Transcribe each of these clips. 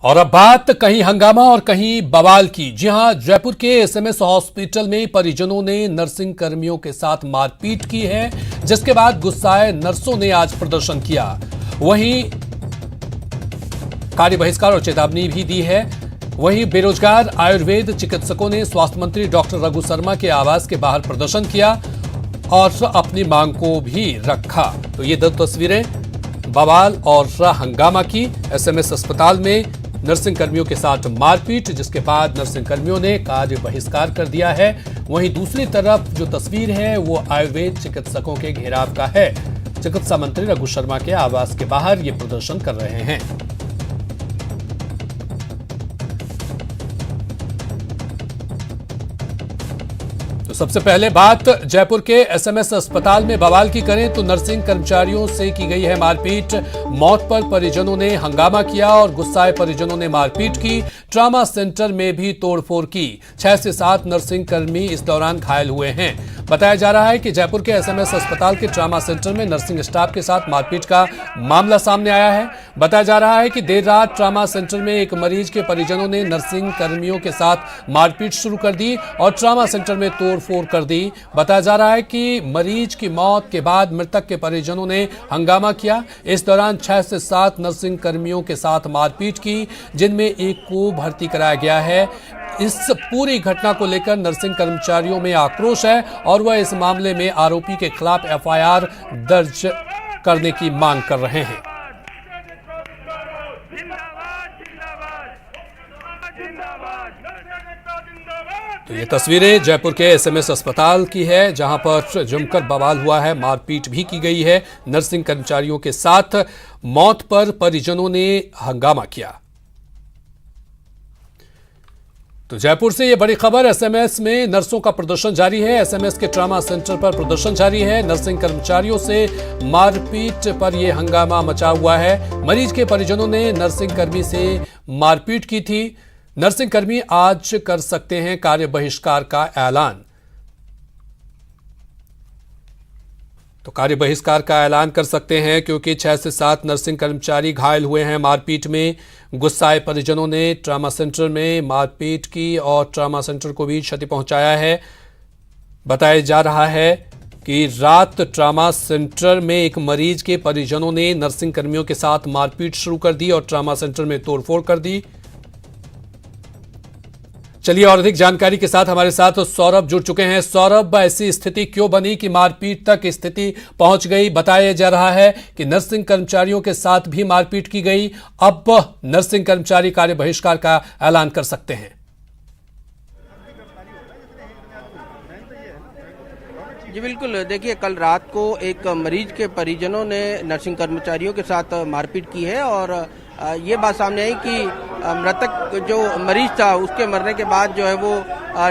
और अब बात कहीं हंगामा और कहीं बवाल की। जी हां, जयपुर के एसएमएस हॉस्पिटल में परिजनों ने नर्सिंग कर्मियों के साथ मारपीट की है, जिसके बाद गुस्साए नर्सों ने आज प्रदर्शन किया। वहीं कार्य बहिष्कार और चेतावनी भी दी है। वहीं बेरोजगार आयुर्वेद चिकित्सकों ने स्वास्थ्य मंत्री डॉक्टर रघु शर्मा के आवास के बाहर प्रदर्शन किया और अपनी मांग को भी रखा। तो ये दो तस्वीरें बवाल और हंगामा की। एसएमएस अस्पताल में नर्सिंग कर्मियों के साथ मारपीट, जिसके बाद नर्सिंग कर्मियों ने कार्य बहिष्कार कर दिया है। वहीं दूसरी तरफ जो तस्वीर है वो आयुर्वेद चिकित्सकों के घेराव का है। चिकित्सा मंत्री रघु शर्मा के आवास के बाहर ये प्रदर्शन कर रहे हैं। तो सबसे पहले बात जयपुर के एसएमएस अस्पताल में बवाल की करें तो नर्सिंग कर्मचारियों से की गई है मारपीट। मौत पर परिजनों ने हंगामा किया और गुस्साए परिजनों ने मारपीट की। ट्रॉमा सेंटर में भी तोड़फोड़ की। 6 से 7 नर्सिंग कर्मी इस दौरान घायल हुए हैं। बताया जा रहा है कि जयपुर के एसएमएस अस्पताल के ट्रॉमा सेंटर में नर्सिंग स्टाफ के साथ मारपीट का मामला सामने आया है। बताया जा रहा है कि देर रात ट्रॉमा सेंटर में एक मरीज के परिजनों ने नर्सिंग कर्मियों के साथ मारपीट शुरू कर दी और ट्रॉमा सेंटर में तोड़फोड़ कर दी। बताया जा रहा है कि मरीज की मौत के बाद मृतक के परिजनों ने हंगामा किया। इस दौरान 6 से 7 नर्सिंग कर्मियों के साथ मारपीट की, जिनमें एक को भर्ती कराया गया है। इस पूरी घटना को लेकर नर्सिंग कर्मचारियों में आक्रोश है और वह इस मामले में आरोपी के खिलाफ एफआईआर दर्ज करने की मांग कर रहे हैं। तो ये तस्वीरें जयपुर के एसएमएस अस्पताल की है, जहां पर जमकर बवाल हुआ है, मारपीट भी की गई है नर्सिंग कर्मचारियों के साथ। मौत पर परिजनों ने हंगामा किया। तो जयपुर से ये बड़ी खबर। एसएमएस में नर्सों का प्रदर्शन जारी है। एसएमएस के ट्रॉमा सेंटर पर प्रदर्शन जारी है। नर्सिंग कर्मचारियों से मारपीट पर यह हंगामा मचा हुआ है। मरीज के परिजनों ने नर्सिंग कर्मी से मारपीट की थी। नर्सिंग कर्मी आज कर सकते हैं कार्य बहिष्कार का ऐलान। तो कार्य बहिष्कार का ऐलान कर सकते हैं क्योंकि 6 से 7 नर्सिंग कर्मचारी घायल हुए हैं मारपीट में। गुस्साए परिजनों ने ट्रॉमा सेंटर में मारपीट की और ट्रॉमा सेंटर को भी क्षति पहुंचाया है। बताया जा रहा है कि रात ट्रॉमा सेंटर में एक मरीज के परिजनों ने नर्सिंग कर्मियों के साथ मारपीट शुरू कर दी और ट्रॉमा सेंटर में तोड़फोड़ कर दी। चलिए और अधिक जानकारी के साथ हमारे साथ सौरभ जुड़ चुके हैं। सौरभ, ऐसी स्थिति क्यों बनी कि मारपीट तक स्थिति पहुंच गई? बताया जा रहा है कि नर्सिंग कर्मचारियों के साथ भी मारपीट की गई। अब नर्सिंग कर्मचारी कार्य बहिष्कार का ऐलान कर सकते हैं। जी बिल्कुल, देखिए कल रात को एक मरीज के परिजनों ने नर्सिंग कर्मचारियों के साथ मारपीट की है और ये बात सामने आई कि मृतक जो मरीज था उसके मरने के बाद जो है वो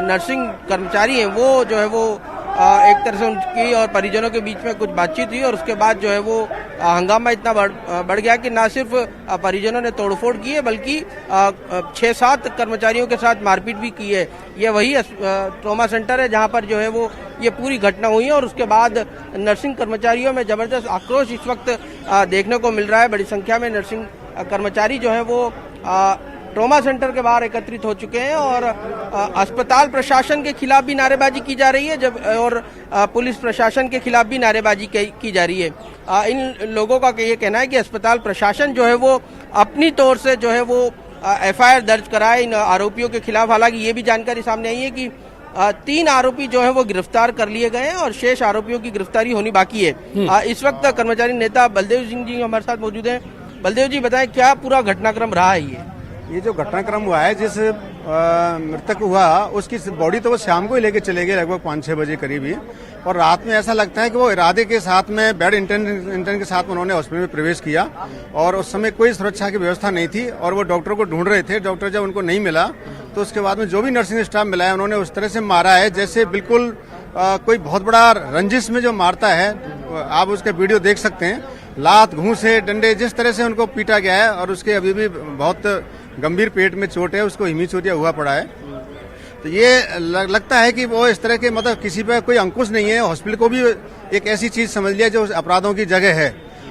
नर्सिंग कर्मचारी हैं वो जो है वो एक तरह से उनकी और परिजनों के बीच में कुछ बातचीत हुई और उसके बाद जो है वो हंगामा इतना बढ़ गया कि ना सिर्फ परिजनों ने तोड़फोड़ की है बल्कि 6-7 कर्मचारियों के साथ मारपीट भी की है। ये वही ट्रॉमा सेंटर है जहां पर जो है वो ये पूरी घटना हुई है और उसके बाद नर्सिंग कर्मचारियों में जबरदस्त आक्रोश इस वक्त देखने को मिल रहा है। बड़ी संख्या में नर्सिंग कर्मचारी जो है वो ट्रॉमा सेंटर के बाहर एकत्रित हो चुके हैं और अस्पताल प्रशासन के खिलाफ भी नारेबाजी की जा रही है और पुलिस प्रशासन के खिलाफ भी नारेबाजी की जा रही है। इन लोगों का ये कहना है कि अस्पताल प्रशासन जो है वो अपनी तौर से जो है वो एफआईआर दर्ज कराए इन आरोपियों के खिलाफ। हालांकि ये भी जानकारी सामने आई है कि 3 आरोपी जो है वो गिरफ्तार कर लिए गए हैं और शेष आरोपियों की गिरफ्तारी होनी बाकी है। इस वक्त कर्मचारी नेता बलदेव सिंह जी हमारे साथ मौजूद हैं। बलदेव जी, बताएं क्या पूरा घटनाक्रम रहा है? ये जो घटनाक्रम हुआ है, जिस मृतक हुआ उसकी बॉडी तो वो शाम को ही लेके चले गए लगभग 5-6 बजे करीब ही, और रात में ऐसा लगता है कि वो इरादे के साथ में बेड इंटर्न के साथ उन्होंने हॉस्पिटल में प्रवेश किया और उस समय कोई सुरक्षा की व्यवस्था नहीं थी और वो डॉक्टर को ढूंढ रहे थे। डॉक्टर जब उनको नहीं मिला तो उसके बाद में जो भी नर्सिंग स्टाफ मिला है उन्होंने उस तरह से मारा है जैसे बिल्कुल कोई बहुत बड़ा रंजिश में जो मारता है। आप उसके वीडियो देख सकते हैं। लात, घूंसे, डंडे, जिस तरह से उनको पीटा गया है और उसके अभी भी बहुत गंभीर पेट में चोट है, उसको हिमीचोरिया हुआ पड़ा है। तो ये लगता है कि वो इस तरह के मतलब किसी पे कोई अंकुश नहीं है। हॉस्पिटल को भी एक ऐसी चीज समझ लिया जो अपराधों की जगह है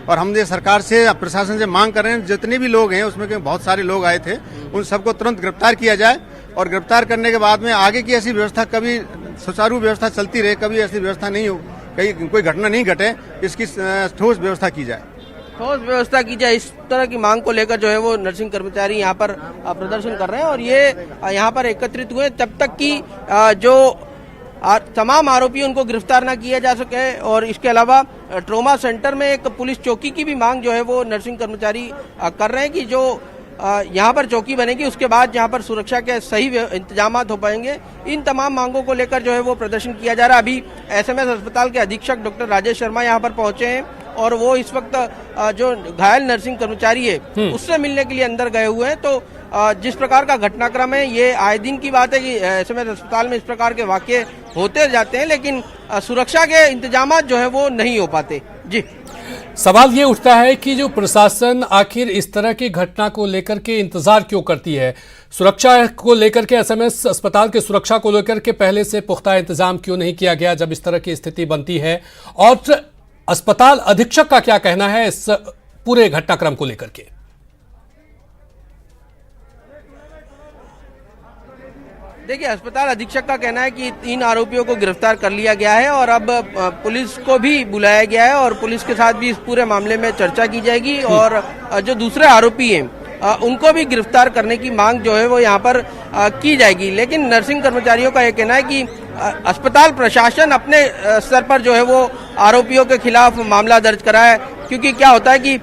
और हम ये सरकार से प्रशासन से मांग कर रहे हैं, जितने भी लोग हैं उसमें के बहुत सारे लोग आए थे, उन सबको तुरंत गिरफ्तार किया जाए और गिरफ्तार करने के बाद में आगे की ऐसी व्यवस्था कभी सुचारू व्यवस्था चलती रहे, कभी ऐसी व्यवस्था नहीं हो, कहीं कोई घटना नहीं घटे, इसकी ठोस व्यवस्था की जाए। ठोस व्यवस्था की जाए, इस तरह की मांग को लेकर जो है वो नर्सिंग कर्मचारी यहाँ पर प्रदर्शन कर रहे हैं और ये यहाँ पर एकत्रित हुए तब तक कि जो तमाम आरोपी उनको गिरफ्तार ना किया जा सके। और इसके अलावा ट्रॉमा सेंटर में एक पुलिस चौकी की भी मांग जो है वो नर्सिंग कर्मचारी कर रहे हैं कि जो यहाँ पर चौकी बनेगी उसके बाद यहाँ पर सुरक्षा के सही इंतजाम हो पाएंगे। इन तमाम मांगों को लेकर जो है वो प्रदर्शन किया जा रहा है। अभी एसएमएस अस्पताल के अधीक्षक डॉक्टर राजेश शर्मा यहाँ पर पहुंचे हैं और वो इस वक्त जो घायल नर्सिंग कर्मचारी है उससे मिलने के लिए अंदर गए हुए हैं। तो जिस प्रकार का घटनाक्रम है, ये आए दिन की बात है कि एसएमएस अस्पताल में इस प्रकार के वाकये होते जाते हैं, लेकिन सुरक्षा के इंतजाम जो है वो नहीं हो पाते। जी, सवाल ये उठता है कि जो प्रशासन आखिर इस तरह की घटना को लेकर के इंतजार क्यों करती है? सुरक्षा को लेकर के एसएमएस अस्पताल की सुरक्षा को लेकर के पहले से पुख्ता इंतजाम क्यों नहीं किया गया जब इस तरह की स्थिति बनती है? और अस्पताल अधीक्षक का क्या कहना है इस पूरे घटनाक्रम को लेकर के? देखिए, अस्पताल अधीक्षक का कहना है कि 3 आरोपियों को गिरफ्तार कर लिया गया है और अब पुलिस को भी बुलाया गया है और पुलिस के साथ भी इस पूरे मामले में चर्चा की जाएगी और जो दूसरे आरोपी हैं उनको भी गिरफ्तार करने की मांग जो है वो यहाँ पर की जाएगी। लेकिन नर्सिंग कर्मचारियों का ये कहना है कि अस्पताल प्रशासन अपने स्तर पर जो है वो आरोपियों के खिलाफ मामला दर्ज कराए, क्योंकि क्या होता है कि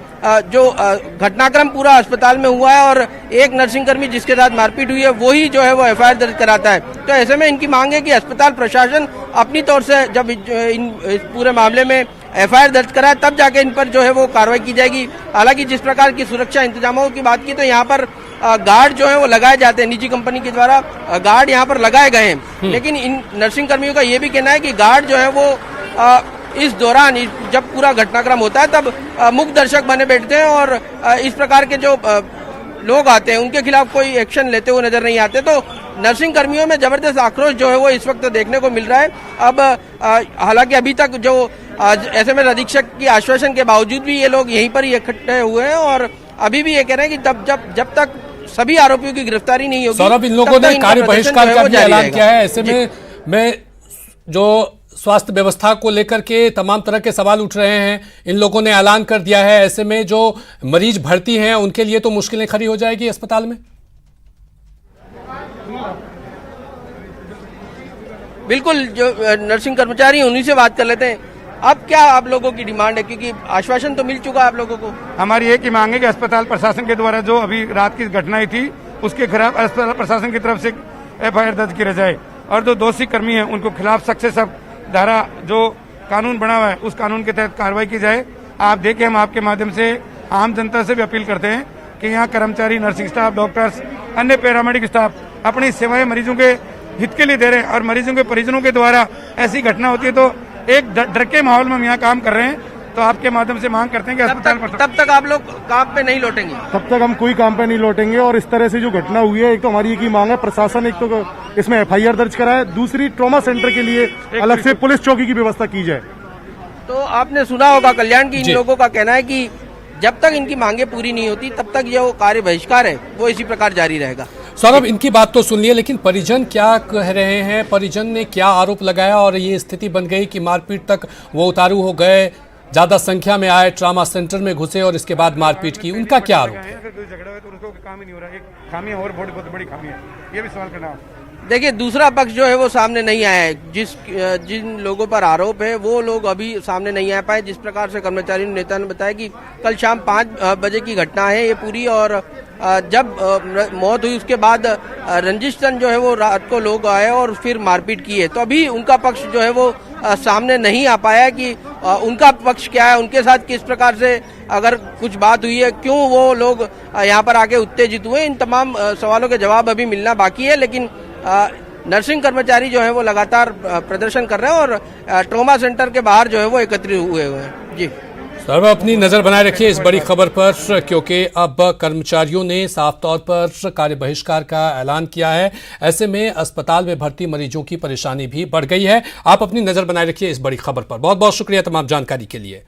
जो घटनाक्रम पूरा अस्पताल में हुआ है और एक नर्सिंग कर्मी जिसके साथ मारपीट हुई है वही जो है वो एफआईआर दर्ज कराता है। तो ऐसे में इनकी मांग है कि अस्पताल प्रशासन अपनी तौर से जब इस पूरे मामले में एफआईआर दर्ज कराए तब जाके इन पर जो है वो कार्रवाई की जाएगी। हालांकि जिस प्रकार की सुरक्षा इंतजामों की बात की तो यहाँ पर गार्ड जो है वो लगाए जाते हैं, निजी कंपनी के द्वारा गार्ड यहाँ पर लगाए गए हैं, लेकिन इन नर्सिंग कर्मियों का ये भी कहना है कि गार्ड जो है वो इस दौरान जब पूरा घटनाक्रम होता है तब मुख्य दर्शक बने बैठते हैं और इस प्रकार के जो लोग आते हैं उनके खिलाफ कोई एक्शन लेते हुए नजर नहीं आते। तो नर्सिंग कर्मियों में जबरदस्त आक्रोश जो है वो इस वक्त देखने को मिल रहा है। अब हालांकि अभी तक जो एसएमएस अधीक्षक की आश्वासन के बावजूद भी ये लोग यहीं पर ही इकट्ठे हुए हैं और अभी भी ये कह रहे हैं कि जब तक सभी आरोपियों की गिरफ्तारी नहीं होगी, सौरभ, इन लोगों ने कार्य बहिष्कार का भी ऐलान किया है। ऐसे में जो स्वास्थ्य व्यवस्था को लेकर के तमाम तरह के सवाल उठ रहे हैं, इन लोगों ने ऐलान कर दिया है। ऐसे में जो मरीज भर्ती हैं उनके लिए तो मुश्किलें खड़ी हो जाएगी अस्पताल में। बिल्कुल, जो नर्सिंग कर्मचारी उन्हीं से बात कर लेते हैं। अब क्या आप लोगों की डिमांड है, क्योंकि आश्वासन तो मिल चुका है आप लोगों को? हमारी एक ही मांग है कि अस्पताल प्रशासन के द्वारा जो अभी रात की घटना हुई थी उसके खिलाफ अस्पताल प्रशासन की तरफ से एफआईआर दर्ज की जाए और जो दोषी कर्मी हैं उनको खिलाफ सख्त से सख्त धारा जो कानून बना हुआ है उस कानून के तहत कार्रवाई की जाए। आप देखिए, हम आपके माध्यम से आम जनता से भी अपील करते हैं कि यहाँ कर्मचारी, नर्सिंग स्टाफ, डॉक्टर्स, अन्य पैरामेडिक स्टाफ अपनी सेवाएं मरीजों के हित के लिए दे रहे हैं और मरीजों के परिजनों के द्वारा ऐसी घटना होती है तो एक डर के माहौल में हम यहाँ काम कर रहे हैं। तो आपके माध्यम से मांग करते हैं कि अस्पताल तब तक आप लोग काम पे नहीं लौटेंगे? तब तक हम कोई काम पे नहीं लौटेंगे। और इस तरह से जो घटना हुई है, एक तो हमारी एक ही मांग है, प्रशासन एक तो इसमें एफआईआर दर्ज कराए, दूसरी ट्रॉमा सेंटर के लिए अलग से पुलिस चौकी की व्यवस्था की जाए। तो आपने सुना होगा कल्याण की इन लोगों का कहना है कि जब तक इनकी मांगे पूरी नहीं होती तब तक जो कार्य बहिष्कार है वो इसी प्रकार जारी रहेगा। सौरभ, इनकी बात तो सुन लिए, लेकिन परिजन क्या कह रहे हैं? परिजन ने क्या आरोप लगाया और ये स्थिति बन गई कि मारपीट तक वो उतारू हो गए, ज्यादा संख्या में आए, ट्रॉमा सेंटर में घुसे और इसके बाद मारपीट की? उनका क्या आरोप है? झगड़ा है तो उनको काम ही नहीं हो रहा है, एक खामी और बहुत बड़ी खामी है, ये भी सवाल करना। देखिए, दूसरा पक्ष जो है वो सामने नहीं आया है। जिन लोगों पर आरोप है वो लोग अभी सामने नहीं आ पाए। जिस प्रकार से कर्मचारी नेता ने बताया कि कल शाम 5 बजे की घटना है ये पूरी, और जब मौत हुई उसके बाद रंजिश चंद जो है वो रात को लोग आए और फिर मारपीट की है। तो अभी उनका पक्ष जो है वो सामने नहीं आ पाया कि उनका पक्ष क्या है, उनके साथ किस प्रकार से अगर कुछ बात हुई है, क्यों वो लोग यहाँ पर आके उत्तेजित हुए। इन तमाम सवालों के जवाब अभी मिलना बाकी है। लेकिन नर्सिंग कर्मचारी जो है वो लगातार प्रदर्शन कर रहे हैं और ट्रॉमा सेंटर के बाहर जो है वो एकत्रित हुए हैं। जी सर, अपनी नजर बनाए रखिए इस बड़ी खबर पर, क्योंकि अब कर्मचारियों ने साफ तौर पर कार्य बहिष्कार का ऐलान किया है। ऐसे में अस्पताल में भर्ती मरीजों की परेशानी भी बढ़ गई है। आप अपनी नजर बनाए रखिए इस बड़ी खबर पर। बहुत बहुत शुक्रिया तमाम जानकारी के लिए।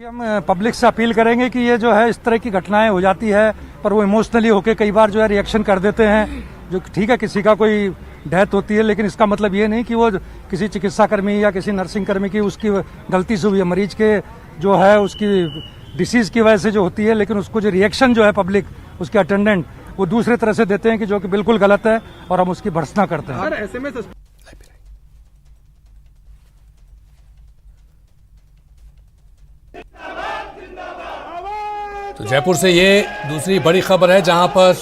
हम पब्लिक से अपील करेंगे कि ये जो है इस तरह की घटनाएं हो जाती है पर वो इमोशनली होके कई बार जो है रिएक्शन कर देते हैं, जो ठीक है किसी का कोई डेथ होती है लेकिन इसका मतलब ये नहीं कि वो किसी चिकित्सा कर्मी या किसी नर्सिंग कर्मी की उसकी गलती से हुई है, मरीज के जो है उसकी डिसीज की वजह से जो होती है, लेकिन उसको जो रिएक्शन जो है पब्लिक उसके अटेंडेंट वो दूसरे तरह से देते हैं कि जो कि बिल्कुल गलत है और हम उसकी भर्त्सना करते हैं। तो जयपुर से ये दूसरी बड़ी खबर है जहां पर